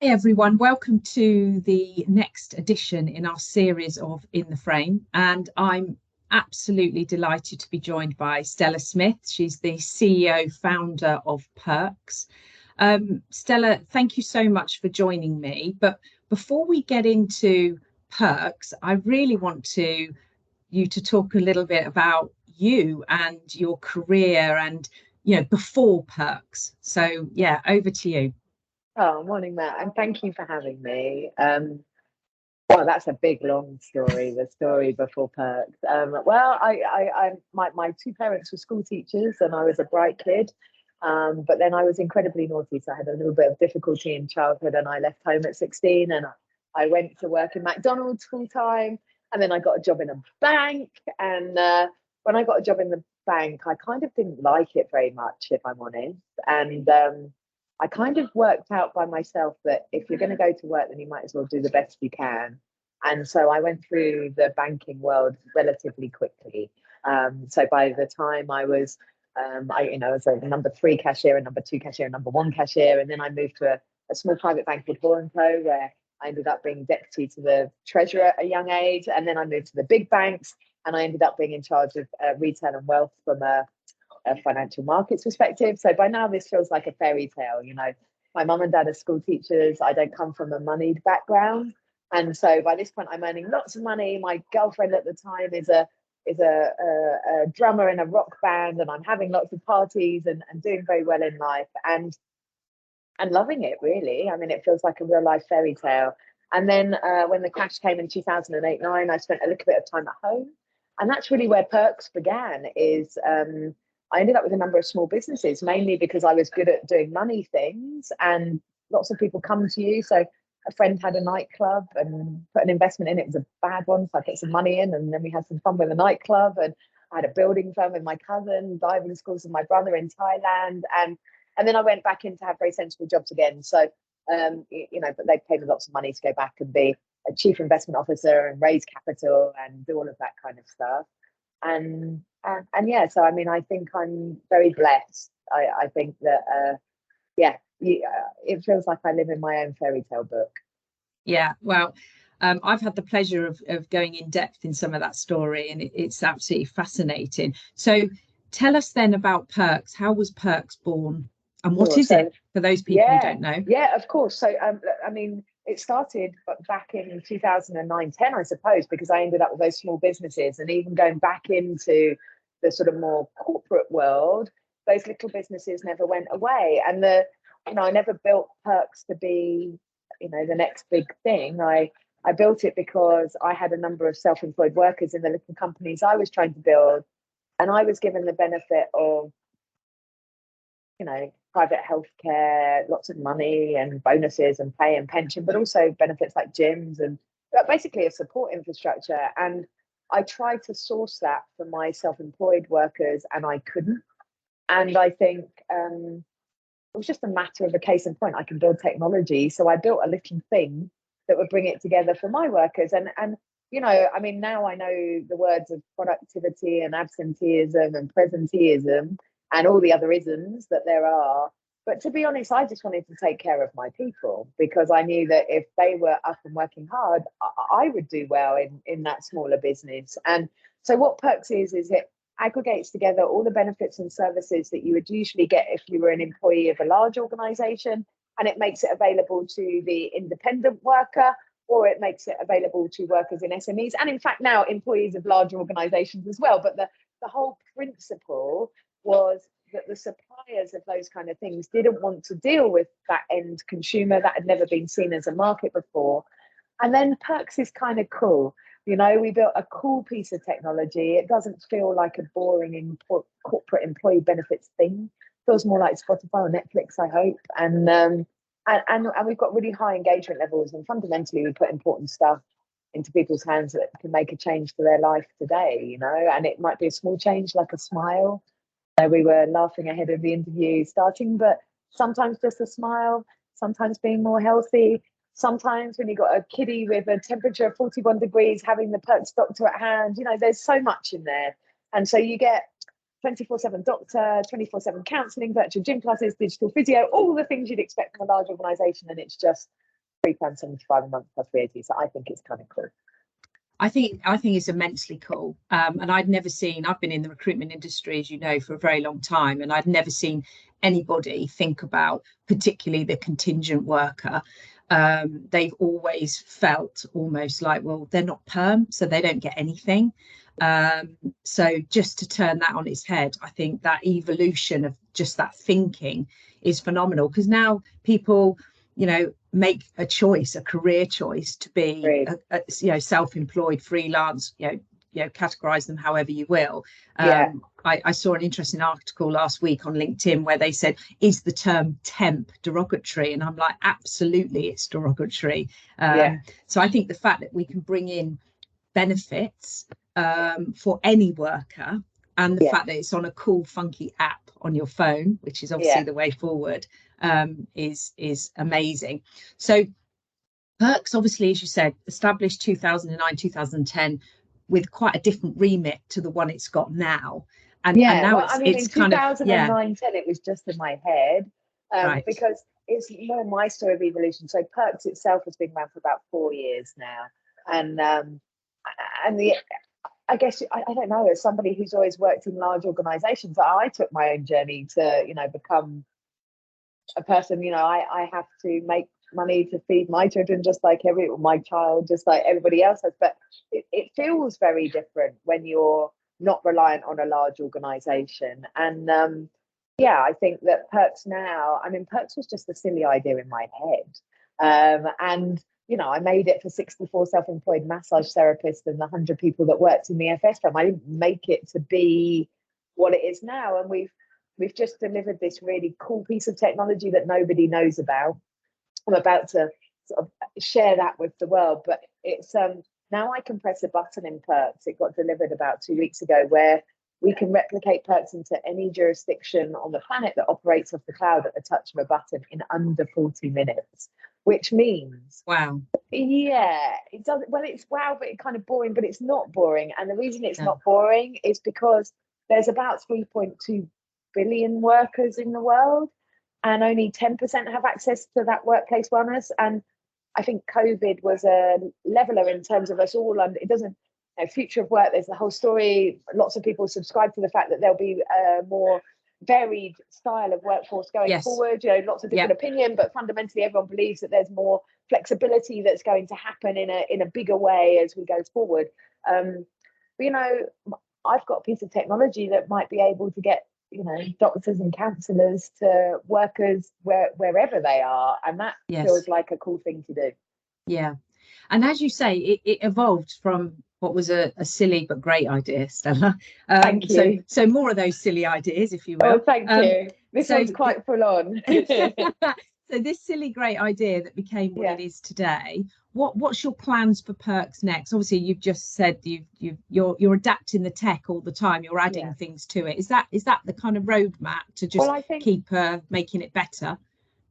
Hey everyone, welcome to the next edition in our series of In the Frame. And I'm absolutely delighted to be joined by Stella Smith. She's the CEO founder of pirkx. Stella, thank you so much for joining me. But before we get into pirkx, I really want you to talk a little bit about you and your career and before pirkx. So yeah, over to you. Oh, morning, Matt, and thank you for having me. Well, that's a big, long story. The story before pirkx. Well, my two parents were school teachers, and I was a bright kid. But then I was incredibly naughty, so I had a little bit of difficulty in childhood, and I left home at 16, and I went to work in McDonald's full time, and then I got a job in a bank. And when I got a job in the bank, I kind of didn't like it very much, if I'm honest. And I kind of worked out by myself that if you're going to go to work, then you might as well do the best you can. And so I went through the banking world relatively quickly. So by the time I was, was a number three cashier, a number two cashier, a number one cashier, and then I moved to a small private bank called Hall & Co, where I ended up being deputy to the treasurer at a young age, and then I moved to the big banks, and I ended up being in charge of retail and wealth from a financial markets perspective. So by now this feels like a fairy tale. My mum and dad are school teachers. I don't come from a moneyed background, and so by this point I'm earning lots of money. My girlfriend at the time is a drummer in a rock band, and I'm having lots of parties and doing very well in life and loving it, really. I mean, it feels like a real life fairy tale. And then when the crash came in 2008-9, I spent a little bit of time at home, and that's really where pirkx began. I ended up with a number of small businesses, mainly because I was good at doing money things, and lots of people come to you. So a friend had a nightclub and put an investment in. It was a bad one, so I put some money in, and then we had some fun with a nightclub. And I had a building firm with my cousin, diving schools with my brother in Thailand, and then I went back in to have very sensible jobs again. So but they paid me lots of money to go back and be a chief investment officer and raise capital and do all of that kind of stuff. And yeah, so I mean, I think I'm very blessed. I think that it feels like I live in my own fairy tale book. Yeah, well, I've had the pleasure of going in depth in some of that story, and it's absolutely fascinating. So tell us then about pirkx. How was pirkx born, and what is it for those people who don't know? Yeah, of course. So I mean, it started back in 2009-10, I suppose, because I ended up with those small businesses, and even going back into the sort of more corporate world, those little businesses never went away. And I never built pirkx to be, the next big thing. I built it because I had a number of self-employed workers in the little companies I was trying to build, and I was given the benefit of, private healthcare, lots of money and bonuses and pay and pension, but also benefits like gyms and basically a support infrastructure. And I tried to source that for my self-employed workers, and I couldn't. And I think it was just a matter of a case in point. I can build technology, so I built a little thing that would bring it together for my workers. And I mean, now I know the words of productivity and absenteeism and presenteeism and all the other isms that there are. But to be honest, I just wanted to take care of my people, because I knew that if they were up and working hard, I would do well in that smaller business. And so what pirkx is it aggregates together all the benefits and services that you would usually get if you were an employee of a large organization, and it makes it available to the independent worker, or it makes it available to workers in SMEs, and in fact now employees of larger organizations as well. But the whole principle was that the suppliers of those kind of things didn't want to deal with that end consumer that had never been seen as a market before. And then pirkx is kind of cool. We built a cool piece of technology. It doesn't feel like a boring corporate employee benefits thing. It feels more like Spotify or Netflix, I hope. And we've got really high engagement levels, and fundamentally we put important stuff into people's hands that can make a change to their life today, and it might be a small change like a smile. We were laughing ahead of the interview starting, but sometimes just a smile, sometimes being more healthy, sometimes when you've got a kiddie with a temperature of 41 degrees, having the pirkx doctor at hand, there's so much in there. And so you get 24/7 doctor, 24/7 counselling, virtual gym classes, digital physio, all the things you'd expect from a large organisation, and it's just £3.75 a month plus VAT. So I think it's kind of cool. I think it's immensely cool. And I've been in the recruitment industry, as you know, for a very long time, and I've never seen anybody think about particularly the contingent worker. They've always felt almost like, well, they're not perm, so they don't get anything. So just to turn that on its head, I think that evolution of just that thinking is phenomenal, because now people, make a choice, a career choice to be, self-employed, freelance, categorize them however you will. I saw an interesting article last week on LinkedIn where they said, is the term temp derogatory? And I'm like, absolutely, it's derogatory. So I think the fact that we can bring in benefits for any worker, and the fact that it's on a cool, funky app on your phone, which is obviously the way forward, is amazing. So Perks, obviously, as you said, established 2009, 2010, with quite a different remit to the one it's got now. And now it's in kind 2009, of, 10, it was just in my head, because it's more my story of evolution. So Perks itself has been around for about 4 years now. And I guess, I don't know, as somebody who's always worked in large organizations, I took my own journey to, become a person. I have to make money to feed my children, just like my child, just like everybody else has. But it feels very different when you're not reliant on a large organization. And I think that Perks now, Perks was just a silly idea in my head. And I made it for 64 self-employed massage therapists and the 100 people that worked in the FS firm. I didn't make it to be what it is now. And we've just delivered this really cool piece of technology that nobody knows about. I'm about to sort of share that with the world, but it's now I can press a button in Perks. It got delivered about 2 weeks ago, where we can replicate Perks into any jurisdiction on the planet that operates off the cloud at the touch of a button in under 40 minutes, which means, wow. Yeah, it does. Well, it's wow, but it's kind of boring, but it's not boring. And the reason it's not boring is because there's about 3.2 billion workers in the world, and only 10% have access to that workplace wellness. And I think COVID was a leveler in terms of us all. And it doesn't, future of work, there's the whole story. Lots of people subscribe to the fact that there'll be a more varied style of workforce going forward. Lots of different opinion, but fundamentally everyone believes that there's more flexibility that's going to happen in a bigger way as we go forward. But I've got a piece of technology that might be able to get doctors and counsellors to workers wherever they are, and that feels like a cool thing to do. And as you say, it evolved from what was a silly but great idea, Stella. Thank you. So more of those silly ideas, if you will. Oh, thank you. This one's quite full on. So this silly great idea that became what it is today, what's your plans for Perks next? Obviously, you've just said you're adapting the tech all the time. You're adding things to it. Is that the kind of roadmap to just keep making it better?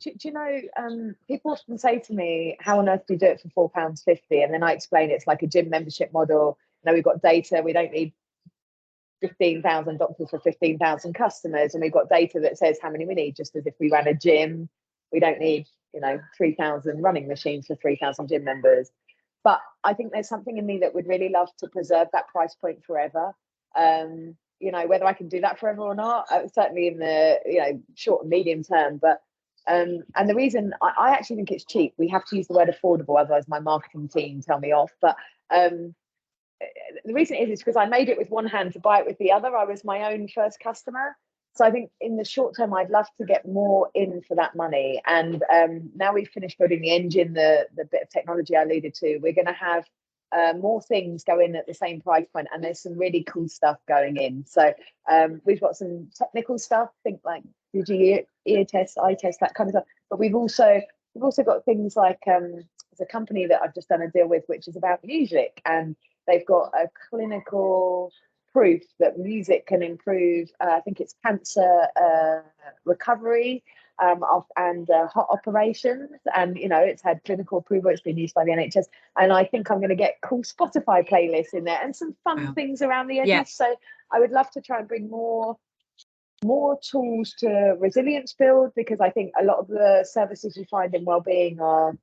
Do you know, people often say to me, how on earth do you do it for £4.50? And then I explain it's like a gym membership model. We've got data. We don't need 15,000 doctors for 15,000 customers. And we've got data that says how many we need, just as if we ran a gym. We don't need, 3,000 running machines for 3,000 gym members. But I think there's something in me that would really love to preserve that price point forever. Whether I can do that forever or not, certainly in the, short and medium term. But and the reason I actually think it's cheap. We have to use the word affordable, otherwise my marketing team tell me off. But the reason is because I made it with one hand to buy it with the other. I was my own first customer. So I think in the short term, I'd love to get more in for that money. And now we've finished building the engine, the bit of technology I alluded to, we're going to have more things go in at the same price point, and there's some really cool stuff going in. So we've got some technical stuff, think like digi ear test, eye test, that kind of stuff. But we've also got things like there's a company that I've just done a deal with, which is about music, and they've got a clinical proof that music can improve, I think it's cancer recovery and heart operations. And, it's had clinical approval. It's been used by the NHS. And I think I'm going to get cool Spotify playlists in there and some fun things around the edges. Yeah. So I would love to try and bring more tools to resilience build, because I think a lot of the services you find in wellbeing are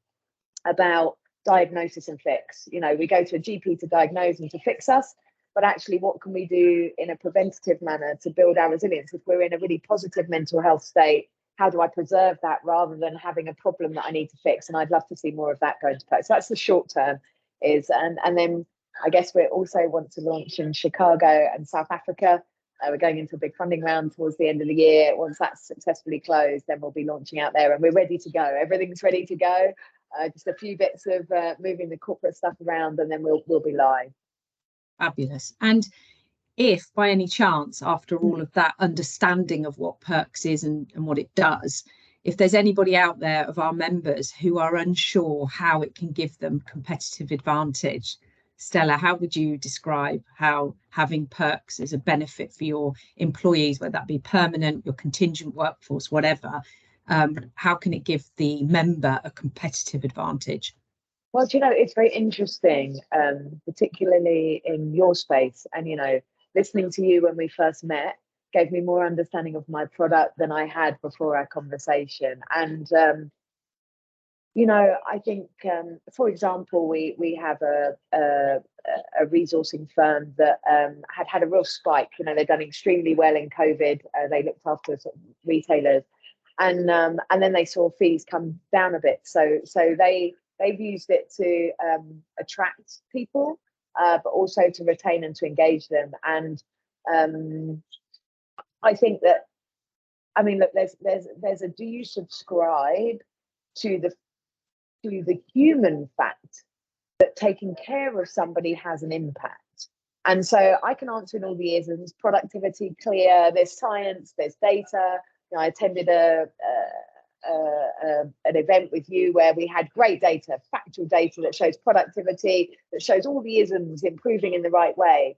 about diagnosis and fix. You know, we go to a GP to diagnose and to fix us, but actually what can we do in a preventative manner to build our resilience? If we're in a really positive mental health state, how do I preserve that rather than having a problem that I need to fix? And I'd love to see more of that going to play. So that's the short term is, and then I guess we also want to launch in Chicago and South Africa. We're going into a big funding round towards the end of the year. Once that's successfully closed, then we'll be launching out there, and we're ready to go. Everything's ready to go. Just a few bits of moving the corporate stuff around, and then we'll be live. Fabulous. And if by any chance, after all of that understanding of what pirkx is and what it does, if there's anybody out there of our members who are unsure how it can give them competitive advantage, Stella, how would you describe how having pirkx is a benefit for your employees, whether that be permanent, your contingent workforce, whatever? How can it give the member a competitive advantage? Well, do you know, it's very interesting, particularly in your space. And, you know, listening to you when we first met gave me more understanding of my product than I had before our conversation. And, you know, I think, for example, we have a resourcing firm that had a real spike. You know, they've done extremely well in COVID. They looked after sort of retailers, and then they saw fees come down a bit. So they've used it to attract people, but also to retain and to engage them. And I think that, I mean, look, there's a do you subscribe to the human fact that taking care of somebody has an impact? And so I can answer in all the isms: productivity, clear, there's science, there's data. You know, I attended an event with you where we had great data, factual data that shows productivity, that shows all the isms improving in the right way.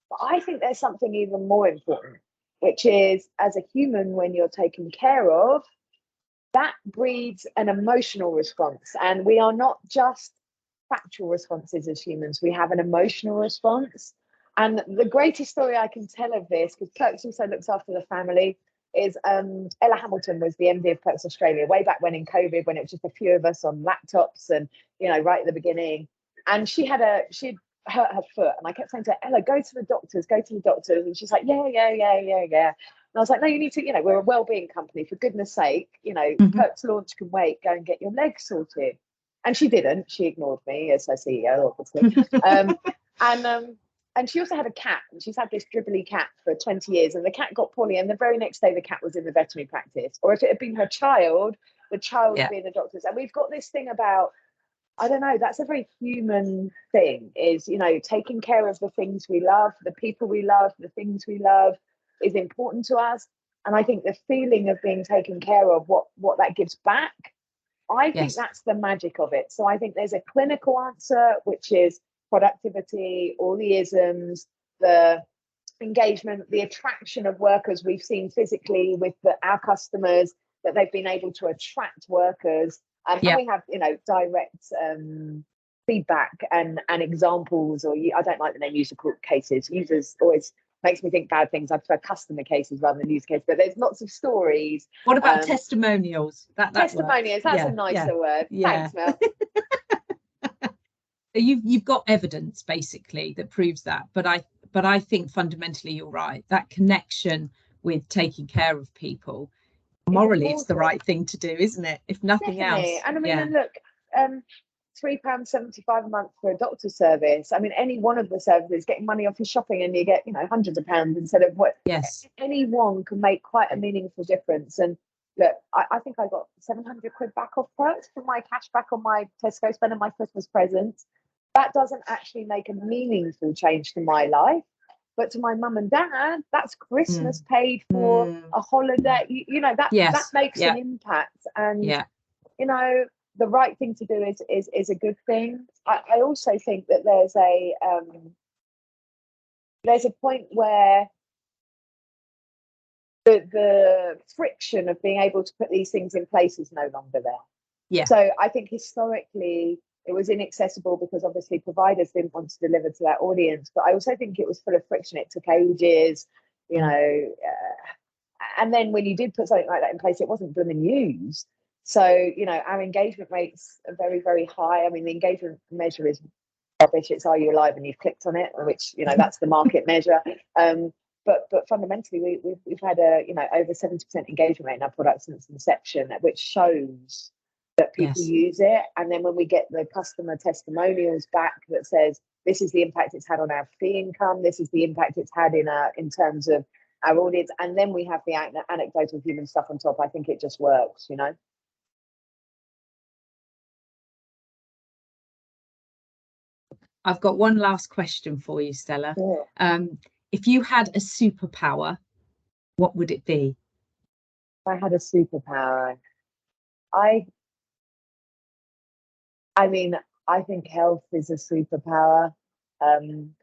But I think there's something even more important, which is, as a human, when you're taken care of, that breeds an emotional response. And we are not just factual responses as humans, we have an emotional response. And the greatest story I can tell of this, because pirkx also looks after the family, is Ella Hamilton was the MD of pirkx Australia way back when in COVID, when it was just a few of us on laptops and, you know, right at the beginning. And she'd hurt her foot. And I kept saying to her, Ella, go to the doctors. And she's like, yeah. And I was like, no, you need to, you know, we're a wellbeing company, for goodness sake, you know, pirkx launch can wait, go and get your legs sorted. And she didn't. She ignored me as her CEO, obviously. And she also had a cat, and she's had this dribbly cat for 20 years, and the cat got poorly, and the very next day the cat was in the veterinary practice. Or if it had been her child, the child would be in the doctor's. And we've got this thing about, I don't know, that's a very human thing, is, you know, taking care of the things we love, the people we love, the things we love is important to us. And I think the feeling of being taken care of, what that gives back, I think that's the magic of it. So I think there's a clinical answer, which is productivity, all the isms, the engagement, the attraction of workers. We've seen physically with our customers that they've been able to attract workers. And we have, you know, direct feedback and examples, or I don't like the name user cases. Users always makes me think bad things. I prefer customer cases rather than user cases, but there's lots of stories. What about testimonials? That testimonials, that's a nicer word. Thanks, Mel. You've got evidence basically that proves that, but I think fundamentally you're right. That connection with taking care of people, morally, it's the right thing to do, isn't it? If nothing else. And I mean, and look, £3.75 a month for a doctor's service. I mean, any one of the services, getting money off your shopping, and you get, you know, hundreds of pounds instead of what. Yes. Anyone can make quite a meaningful difference. And look, I think I got 700 quid back off pirkx for my cash back on my Tesco spend on my Christmas presents. That doesn't actually make a meaningful change to my life, but to my mum and dad, that's Christmas paid for, a holiday. You know, that makes an impact. And you know, the right thing to do is a good thing. I also think that there's a point where the friction of being able to put these things in place is no longer there. Yeah. So I think historically it was inaccessible because obviously providers didn't want to deliver to that audience. But I also think it was full of friction. It took ages, you know. And then when you did put something like that in place, it wasn't blooming used. So, you know, our engagement rates are very, very high. I mean, the engagement measure is rubbish. It's are you alive and you've clicked on it, which, you know, that's the market measure. But fundamentally, we've had a, you know, over 70% engagement rate in our product since inception, which shows that people use it. And then when we get the customer testimonials back that says, this is the impact it's had on our fee income, this is the impact it's had in terms of our audience, and then we have the anecdotal human stuff on top, I think it just works, you know. I've got one last question for you, Stella. Sure. If you had a superpower, what would it be? If I had a superpower, I mean, I think health is a superpower.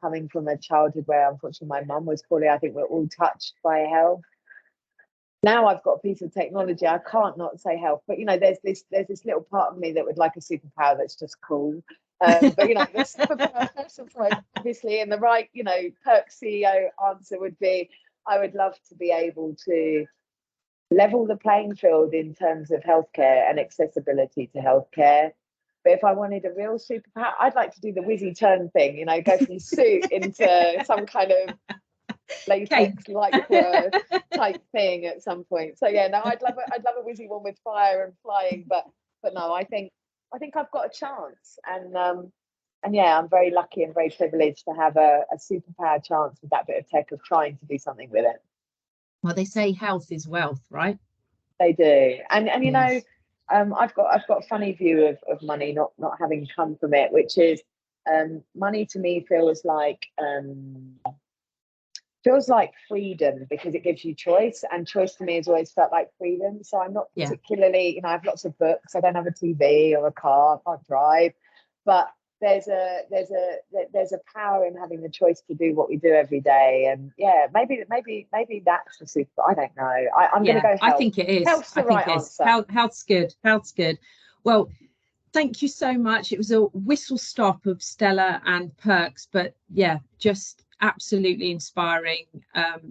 Coming from a childhood where unfortunately my mum was poorly, I think we're all touched by health. Now I've got a piece of technology, I can't not say health, but you know, there's this little part of me that would like a superpower that's just cool. But you know, the superpower, obviously, and the right, you know, perkx CEO answer would be, I would love to be able to level the playing field in terms of healthcare and accessibility to healthcare. But if I wanted a real superpower, I'd like to do the whizzy turn thing, you know, go from suit into some kind of latex lycra type thing at some point. So yeah, no, I'd love a whizzy one with fire and flying, but no, I think I've got a chance, and yeah, I'm very lucky and very privileged to have a superpower chance with that bit of tech of trying to do something with it. Well, they say health is wealth, right? They do, and you know, I've got a funny view of money, not having come from it, which is money to me feels like freedom, because it gives you choice, and choice to me has always felt like freedom. So I'm not particularly, you know, I have lots of books, I don't have a TV or a car, I can't drive, but there's a power in having the choice to do what we do every day. And yeah, maybe that's the super. I don't know. I'm going to go health. I think it is. Health's the right answer. Health's good. Health's good. Well, thank you so much. It was a whistle stop of Stella and perkx, but yeah, just absolutely inspiring,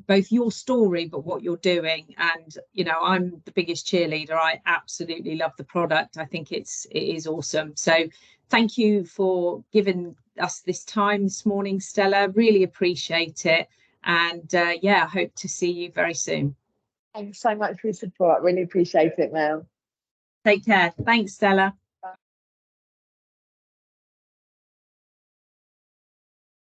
both your story but what you're doing. And you know, I'm the biggest cheerleader. I absolutely love the product. I think it is awesome. So thank you for giving us this time this morning, Stella. Really appreciate it. And yeah, I hope to see you very soon. Thanks so much for your support. Really appreciate it, Mel. Take care. Thanks, Stella.